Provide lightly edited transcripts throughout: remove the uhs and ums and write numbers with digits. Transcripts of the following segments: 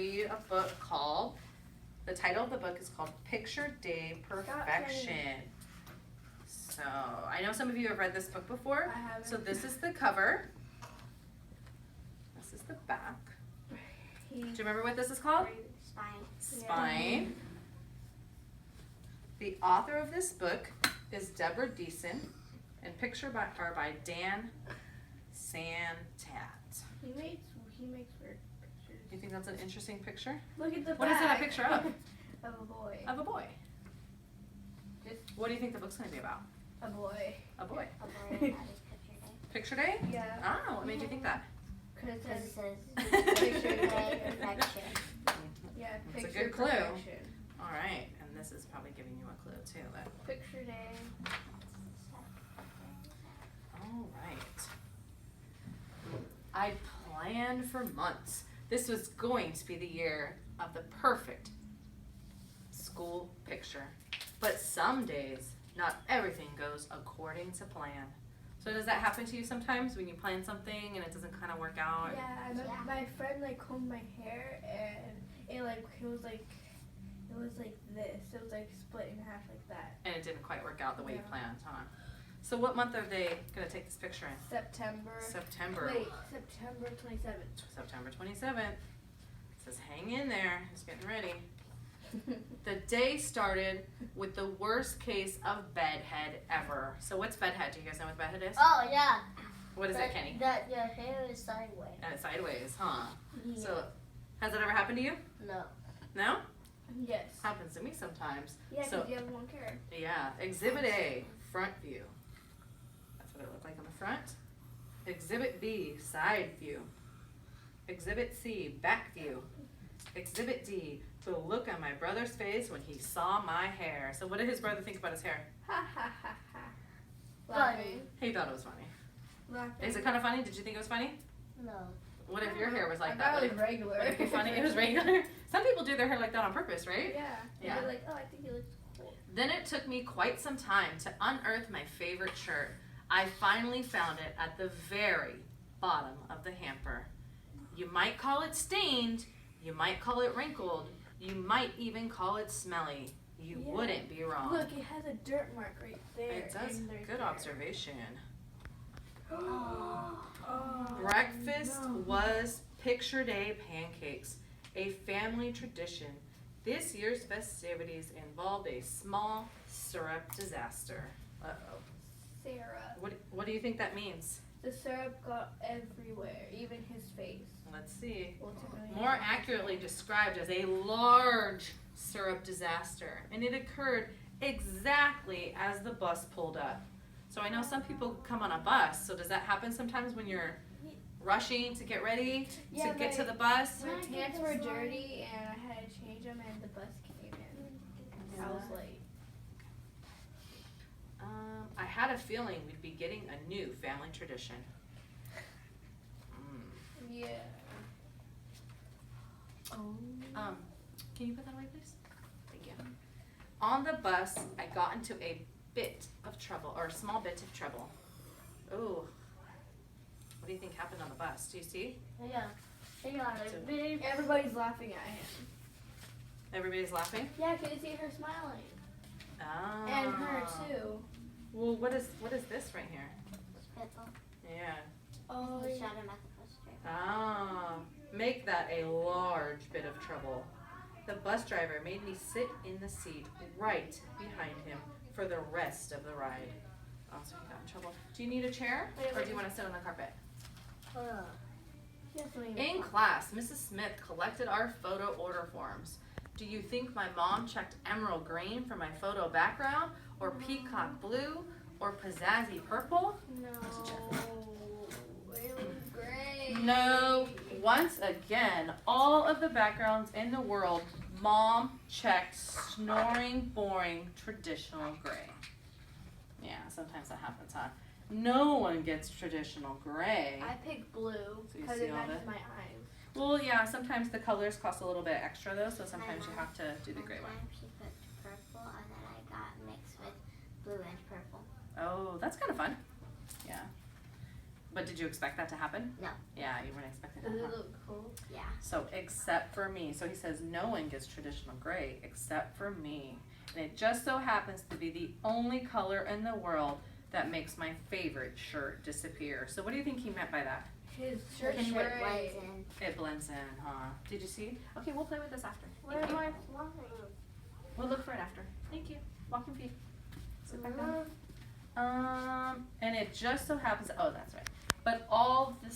read a book called, the title of the book is called Picture Day Perfection. So, I know some of you have read this book before. I haven't. So this is the cover. This is the back. Do you remember what this is called? Spine. The author of this book is Deborah Deason, and picture are by Dan Santat. He makes weird pictures. You think that's an interesting picture? Look at the What is it a picture of? Of a boy. Of a boy. Just What do you think the book's going to be about? a boy. A boy. A boy had his picture day. Picture day? Yeah. Ah, what made you think that? Because it Because it says says picture day day. perfection. Yeah, That's a picture good clue. perfection. All right, and this is probably giving you a clue too. Picture day. All right. I planned for months. This was going to be the year of the perfect school picture. But some days, not everything goes according to plan. So does that happen to you sometimes when you plan something and it doesn't kind of work out? Yeah, my friend combed my hair and it was like this. It was like split in half like that. And it didn't quite work out the way you Yeah. planned, huh? So what month are they going to take this picture in? September. September. Wait, September 27th. September 27th. It says hang in there. Just getting ready. The day started with the worst case of bedhead ever. So what's bedhead? Do you guys know what bedhead is? Oh yeah. What is it, Kenny? That your hair is sideways. And it's sideways, huh? Yeah. So has that ever happened to you? No. No? Yes. Happens to me sometimes. Yeah, because So you have long hair. yeah, Exhibit A, front view. That's what it looked like on the front. Exhibit B, side view. Exhibit C, back view. Exhibit D, the look on my brother's face when he saw my hair. So what did his brother think about his hair? Ha ha ha ha. Laughing. He thought it was funny. Laughing. Is it kind of funny? Did you think it was funny? No. What if your hair was like I that? thought Would it was regular. would it be funny? It was regular. Some people do their hair like that on purpose, right? Yeah. Yeah. They're like, oh, I think he looks cool. Then it took me quite some time to unearth my favorite shirt. I finally found it at the very bottom of the hamper. You might call it stained, you might call it wrinkled, you might even call it smelly. You Yeah. wouldn't be wrong. Look, it has a dirt mark right there. It does. and right Good there. observation. Oh, Breakfast no. was Picture Day pancakes, a family tradition. This year's festivities involved a small syrup disaster. Uh-oh. Sarah. What do you think that means? The syrup got everywhere, even his face. Let's see. Well, it's really More accurately described as a large syrup disaster. And it occurred exactly as the bus pulled up. So I know some people come on a bus, so does that happen sometimes when you're rushing to get ready to get to the bus? My pants were dirty and I had to change them and the bus came in. I was late. I had a feeling we'd be getting a new family tradition. Yeah. Oh. Can you put that away, please? Thank you. On the bus, I got into a bit of trouble, or a small bit of trouble. Oh, what do you think happened on the bus? Do you see? Yeah. They got a big. Everybody's laughing at him. Everybody's laughing? Yeah, can you see her smiling? Oh. And her too. Well, what is this right here? Spitball. Yeah. Oh, He yeah. shot him at the bus driver. Ah, make that a large bit of trouble. The bus driver made me sit in the seat right behind him for the rest of the ride. Oh, so he got in trouble. Do you need a chair, or do you want to sit on the carpet? In class, Mrs. Smith collected our photo order forms. Do you think my mom checked emerald green for my photo background, or peacock blue, or pizzazzy purple? No. It was great. No. Once again, all of the backgrounds in the world, Mom checked snoring, boring, traditional gray. Yeah, sometimes that happens, huh? No one gets traditional gray. I picked blue So you because see it all matches the- my eyes. Well, yeah, sometimes the colors cost a little bit extra though, so sometimes you have to do the gray one. She put purple, and then I got mixed with blue and purple. Oh, that's kind of fun. Yeah. But did you expect that to happen? No. Yeah, you weren't expecting Does that. it Huh? look cool? Yeah. So, except for me. So he says, no one gets traditional gray except for me. And it just so happens to be the only color in the world that makes my favorite shirt disappear. So what do you think he meant by that? His shirt. Can you It blends in. It blends in, huh? Did you see? Okay, we'll play with this after. Where Thank am you. I flying? We'll look for it after. Thank you. Walking feet. Sit back down. And it just so happens, oh, that's right. But all but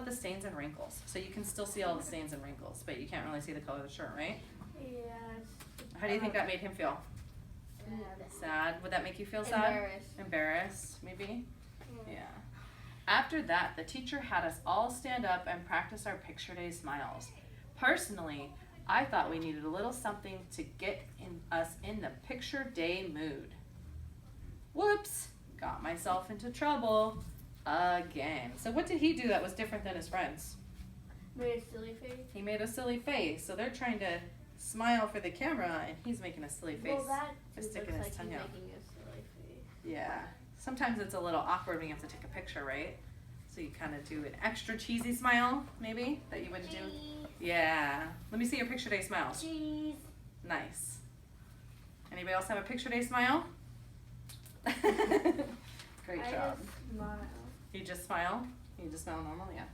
the stains and wrinkles. So you can still see all the stains and wrinkles, but you can't really see the color of the shirt, right? Yes. How do you think that made him feel? Sad. Would that make you feel sad? Embarrassed. Embarrassed, maybe? Yeah. After that, the teacher had us all stand up and practice our picture day smiles. Personally, I thought we needed a little something to get us in the picture day mood. Whoops! Got myself into trouble again. So what did he do that was different than his friends? Made a silly face. He made a silly face. So they're trying to smile for the camera, and he's making a silly face. Well, that Just dude sticking looks his like tongue he's out. making a silly face. Yeah. Sometimes it's a little awkward when you have to take a picture, right? So you kind of do an extra cheesy smile, maybe, that you wouldn't do. Yeah. Let me see your picture day smile. Cheese. Nice. Anybody else have a picture day smile? Great I job. just smile. You just smile? You just smile normal? Yeah.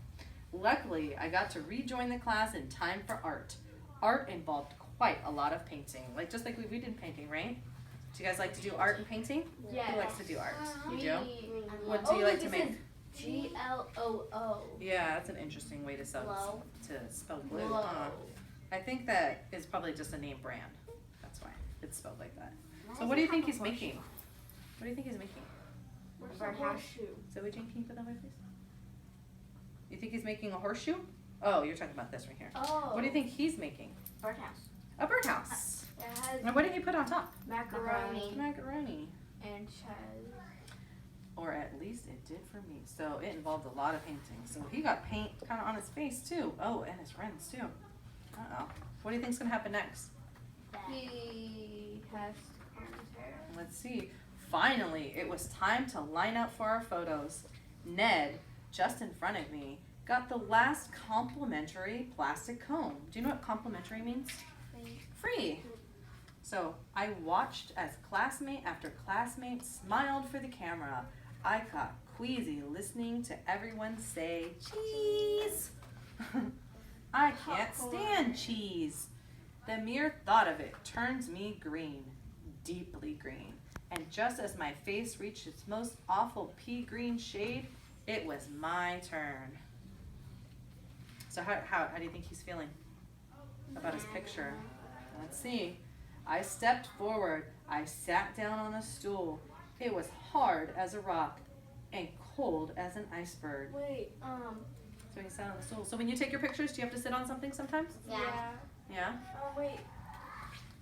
Luckily, I got to rejoin the class in time for art. Art involved quite a lot of painting. Just like we did painting, right? Do you guys like to do art and painting? Yes. Who likes to do art? You Me. do? I What love do you like to make? Gloo. Yeah, that's an interesting way to spell glue. Glow. Huh? I think that is probably just a name brand. That's why it's spelled like that. So what do you think he's making? What do you think he's making? Horseshoe. Zoe Jane, can you put that away, please? You think he's making a horseshoe? Oh, you're talking about this right here. Oh. What do you think he's making? Birdhouse. A birdhouse. It has And what did he put on top? macaroni Macaroni. and cheese. Or at least it did for me. So it involved a lot of painting. So he got paint kind of on his face too. Oh, and his friends too. Uh-oh. What do you think's going to happen next? He has to comb his hair. Let's see. Finally, it was time to line up for our photos. Ned, just in front of me, got the last complimentary plastic comb. Do you know what complimentary means? Free. So I watched as classmate after classmate smiled for the camera. I got queasy listening to everyone say cheese. I can't stand cheese. The mere thought of it turns me green, deeply green. And just as my face reached its most awful pea green shade, it was my turn. So how do you think he's feeling about his picture? Let's see. I stepped forward. I sat down on a stool. It was hard as a rock and cold as an iceberg. Wait, So he sat on the stool. So when you take your pictures, do you have to sit on something sometimes? Yeah. Yeah? Oh, wait.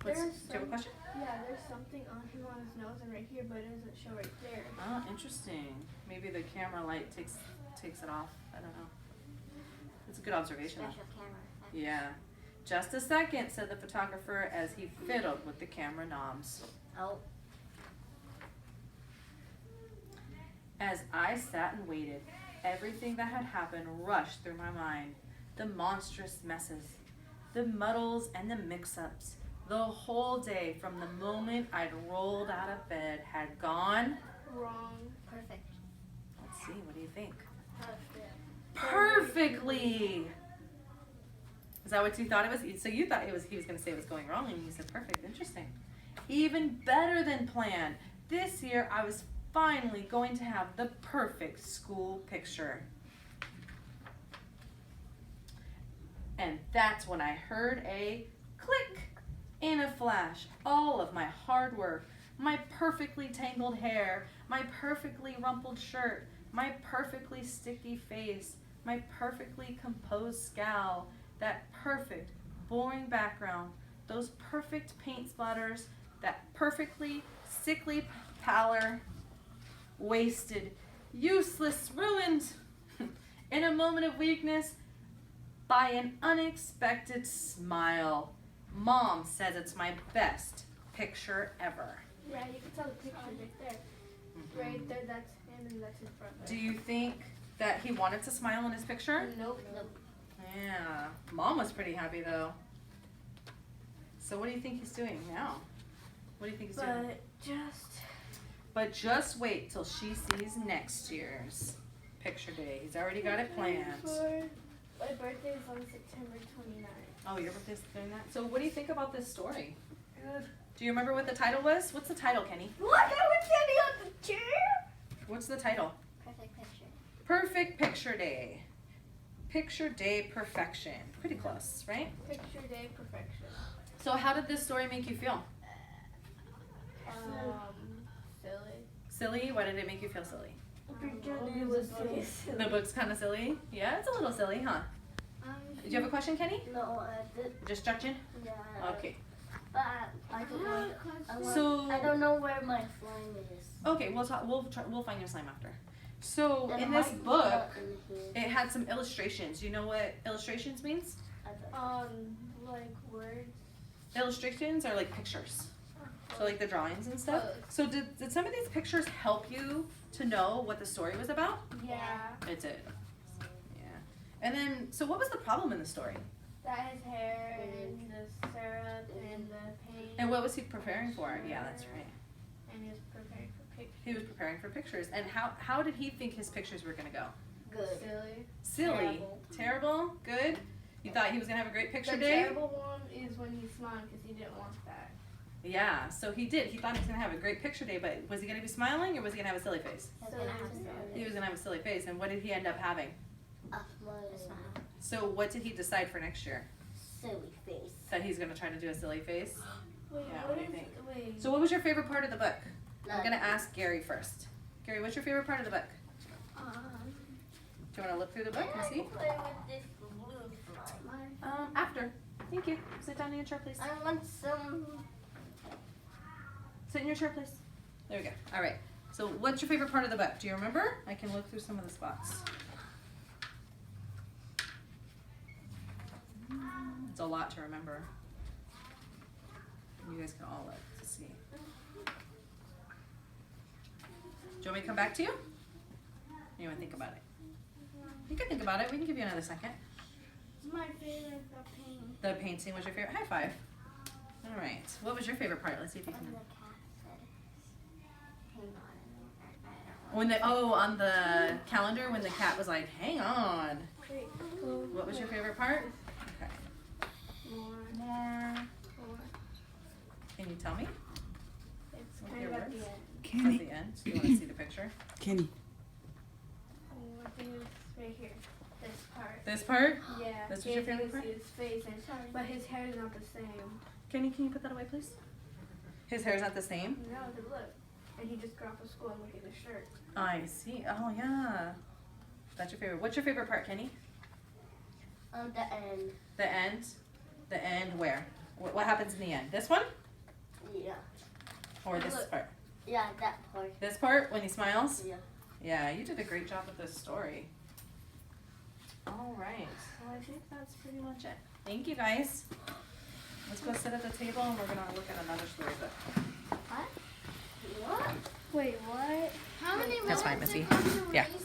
Do you There's have a question? Yeah, there's something on him on his nose and right here, but it doesn't show right there. Oh, interesting. Maybe the camera light takes it off. I don't know. It's a good observation. Special camera. Yeah. Just a second, said the photographer as he fiddled with the camera knobs. Oh. As I sat and waited, everything that had happened rushed through my mind. The monstrous messes, the muddles and the mix-ups. The whole day from the moment I'd rolled out of bed had gone. Wrong. Perfect. Let's see, what do you think? Perfect. Perfectly! Is that what you thought it was? So you thought he was going to say it was going wrong, and you said perfect. Interesting. Even better than planned. This year, I was finally going to have the perfect school picture. And that's when I heard a click. In a flash, all of my hard work, my perfectly tangled hair, my perfectly rumpled shirt, my perfectly sticky face, my perfectly composed scowl, that perfect, boring background, those perfect paint splatters, that perfectly sickly pallor, wasted, useless, ruined, in a moment of weakness, by an unexpected smile. Mom says it's my best picture ever. Yeah, you can tell the picture right there. Right there, that's him. and then that's his front leg. Do you think that he wanted to smile in his picture? Nope. Yeah. Mom was pretty happy though. So what do you think he's doing now? What do you think he's doing? But But just wait till she sees next year's picture day. He's already got it planned. My birthday is on September 29th. Oh, your birthday's doing that? So what do you think about this story? Do you remember what the title was? What's the title, Kenny? What? I was standing on the chair? What's the title? Perfect picture. Perfect Picture Day. Picture Day Perfection. Pretty close, right? Picture day perfection. So how did this story make you feel? Silly. Silly? Why did it make you feel silly? It was silly. The book's kind of silly? Yeah, it's a little silly, huh? Did you have a question, Kenny? No, Just stretching? yeah. Okay. But I don't know. So- I don't know where my slime is. Okay, we'll talk. We'll find your slime after. So It in this might be book, up in here. it had some illustrations. You know what illustrations means? Like words. Illustrations are like pictures. So like the drawings and stuff. So did some of these pictures help you to know what the story was about? Yeah. It did. Yeah. And then, so what was the problem in the story? That his hair and the syrup and the paint. And what was he preparing for? Yeah, that's right. And he was preparing for pictures. He was preparing for pictures. And how did he think his pictures were gonna go? Good. Silly. Silly. Terrible. Terrible? Good? You thought he was gonna have a great picture The day? terrible one is when he smiled because he didn't want that. Yeah, so he did. He thought he was gonna have a great picture day, but was he gonna be smiling or was he gonna have a silly face? That's So gonna it was happen. He was gonna have a silly face, and what did he end up having? A smile. So what did he decide for next year? Silly face. That he's gonna try to do a silly face? Wait, Yeah, what what do you is- think? Wait. So what was your favorite part of the book? I'm None. gonna ask Gary first. Gary, what's your favorite part of the book? Do you wanna look through the book and see? Play with this blue slime. After. Thank you. Sit down in your chair, please. I want some. Sit in your chair, please. There we go. All right. So what's your favorite part of the book? Do you remember? I can look through some of the spots. It's a lot to remember. You guys can all look to see. Do you want me to come back to you? Or you want to think about it? You can think about it. We can give you another second. My favorite paint. The painting was your favorite. High five. All right. What was your favorite part? Let's see if you And can. the cat said, hang on. When on the calendar when the cat was like, "Hang on." Wait, What was your favorite part? Okay. More. Can you tell me? It's With kind your of at words? the end. At Kenny, the end. Do you want to see the picture? Kenny. I think it's right here. This part. This part? Yeah. This was your Can't favorite even part? see his face, but his hair is not the same. Kenny, can you put that away, please? His hair's not the same. No, but look. And he just got off of school and look at his shirt. I see. Oh yeah. That's your favorite. What's your favorite part, Kenny? The end. The end. The end. Where? What happens in the end? This one Yeah. or this Look. part? Yeah, that part. This part when he smiles. Yeah. Yeah, you did a great job with this story. All right. Well, I think that's pretty much it. Thank you, guys. Let's go sit at the table and we're gonna look at another storybook. What? Wait, what? How many That's fine, minutes Missy. it comes to Yeah. race